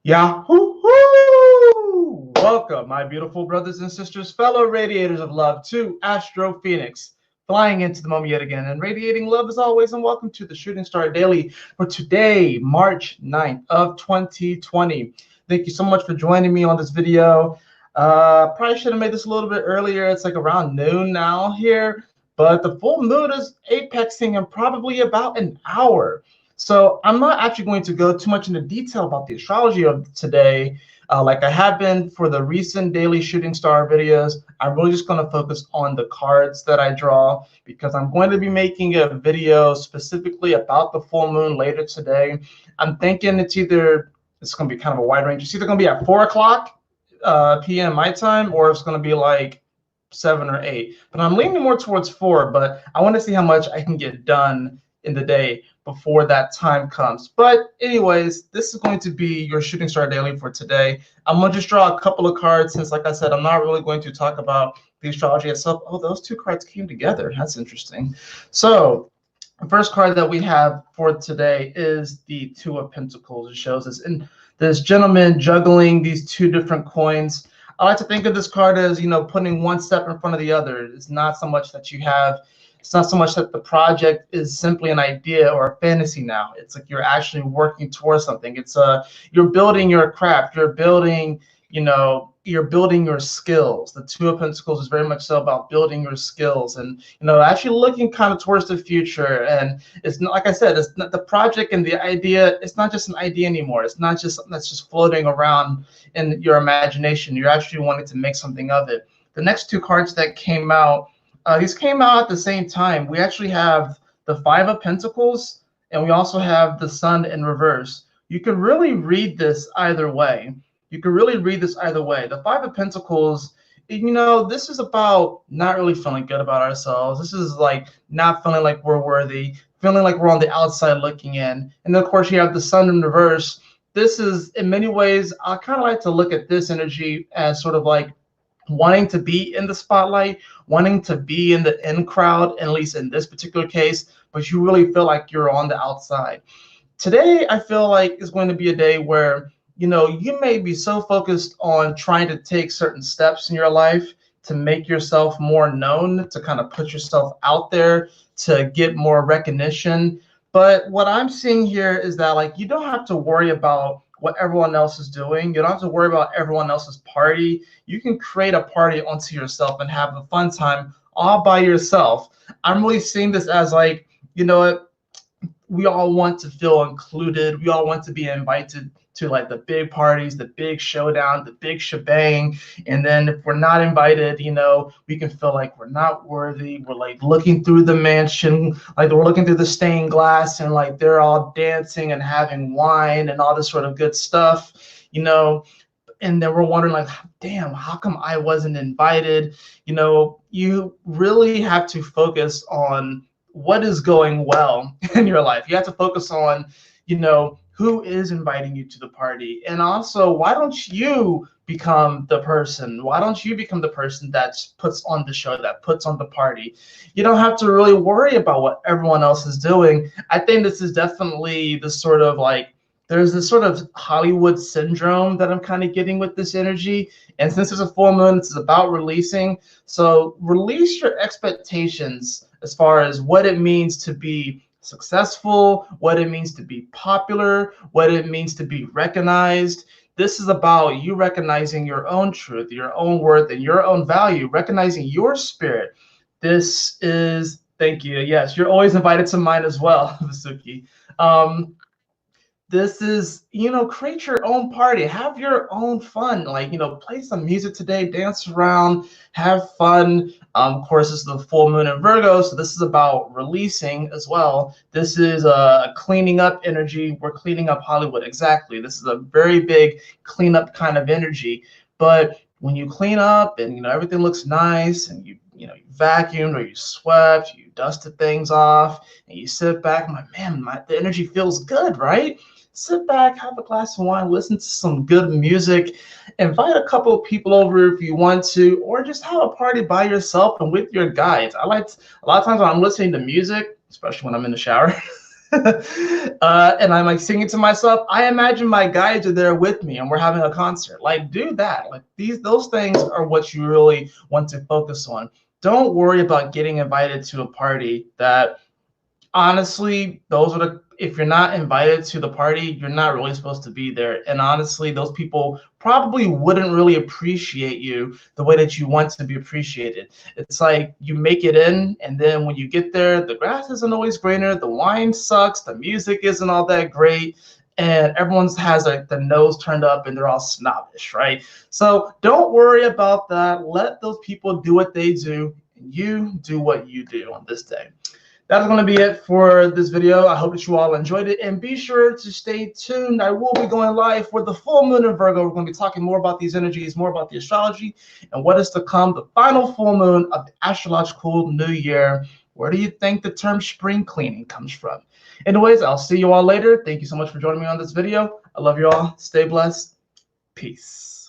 Yahoo! Welcome, my beautiful brothers and sisters, fellow radiators of love, to Astro Fenixx, flying into the moment yet again and radiating love as always. And welcome to the Shooting Star Daily for today, March 9th of 2020. Thank you so much for joining me on this video. Probably should have made this a little bit earlier. It's like around noon now here, but the full moon is apexing in probably about an hour. So I'm not actually going to go too much into detail about the astrology of today, like I have been for the recent daily shooting star videos. I'm really just going to focus on the cards that I draw, because I'm going to be making a video specifically about the full moon later today. I'm thinking it's going to be kind of a wide range. It's either going to be at 4 o'clock p.m. my time, or it's going to be like 7 or 8. But I'm leaning more towards 4, but I want to see how much I can get done in the day before that time comes. But anyways, this is going to be your Shooting Star Daily for today. I'm going to just draw a couple of cards, since, like I said, I'm not really going to talk about the astrology itself. Oh, those two cards came together. That's interesting. So the first card that we have for today is the Two of Pentacles. It shows us in this gentleman juggling these two different coins. I like to think of this card as, putting one step in front of the other. It's not so much that you have It's not so much that the project is simply an idea or a fantasy now. It's like you're actually working towards something. It's you're building your craft. You're building, you're building your skills. The Two of Pentacles is very much so about building your skills and, actually looking kind of towards the future. And it's not, like I said, it's not the project and the idea. It's not just an idea anymore. It's not just something that's just floating around in your imagination. You're actually wanting to make something of it. The next two cards that came out, these came out at the same time. We actually have the Five of Pentacles, and we also have the Sun in reverse. You could really read this either way. The Five of Pentacles, this is about not really feeling good about ourselves. This is like not feeling like we're worthy, feeling like we're on the outside looking in. And then, of course, you have the Sun in reverse. This is, in many ways, I kind of like to look at this energy as sort of like wanting to be in the spotlight, wanting to be in the in crowd, at least in this particular case, but you really feel like you're on the outside. Today, I feel like is going to be a day where, you may be so focused on trying to take certain steps in your life to make yourself more known, to kind of put yourself out there, to get more recognition. But what I'm seeing here is that, like, you don't have to worry about what everyone else is doing. You don't have to worry about everyone else's party. You can create a party onto yourself and have a fun time all by yourself. I'm really seeing this as like, what, we all want to feel included. We all want to be invited to like the big parties, the big showdown, the big shebang. And then if we're not invited, we can feel like we're not worthy. We're like looking through the mansion, like we're looking through the stained glass, and like they're all dancing and having wine and all this sort of good stuff, and then we're wondering like, damn, how come I wasn't invited? You really have to focus on what is going well in your life. You have to focus on, who is inviting you to the party? And also, why don't you become the person? Why don't you become the person that puts on the show, that puts on the party? You don't have to really worry about what everyone else is doing. I think this is definitely the sort of like, there's this sort of Hollywood syndrome that I'm kind of getting with this energy. And since it's a full moon, it's about releasing. So release your expectations as far as what it means to be successful, what it means to be popular, what it means to be recognized. This is about you recognizing your own truth, your own worth, and your own value, recognizing your spirit. This is, thank you. Yes, you're always invited to mine as well, Vasuki. This is, create your own party, have your own fun, like, play some music today, dance around, have fun. Of course, this is the full moon in Virgo, so this is about releasing as well. This is a cleaning up energy. We're cleaning up Hollywood. Exactly. This is a very big cleanup kind of energy. But when you clean up and, everything looks nice, and you vacuumed or you swept, you dusted things off, and you sit back, I'm like, man, the energy feels good, right? Sit back, have a glass of wine, listen to some good music, invite a couple of people over if you want to, or just have a party by yourself and with your guides. A lot of times when I'm listening to music, especially when I'm in the shower, And I'm like singing to myself. I imagine my guides are there with me and we're having a concert. Like, do that. Like those things are what you really want to focus on. Don't worry about getting invited to a party that, honestly, those are the, if you're not invited to the party, you're not really supposed to be there. And honestly, those people probably wouldn't really appreciate you the way that you want to be appreciated. It's like you make it in, and then when you get there, the grass isn't always greener, the wine sucks, the music isn't all that great, and everyone has like the nose turned up and they're all snobbish, right? So don't worry about that. Let those people do what they do, and you do what you do on this day. That's going to be it for this video. I hope that you all enjoyed it, and be sure to stay tuned. I will be going live for the full moon in Virgo. We're going to be talking more about these energies, more about the astrology, and what is to come, the final full moon of the astrological new year. Where do you think the term spring cleaning comes from? Anyways, I'll see you all later. Thank you so much for joining me on this video. I love you all. Stay blessed. Peace.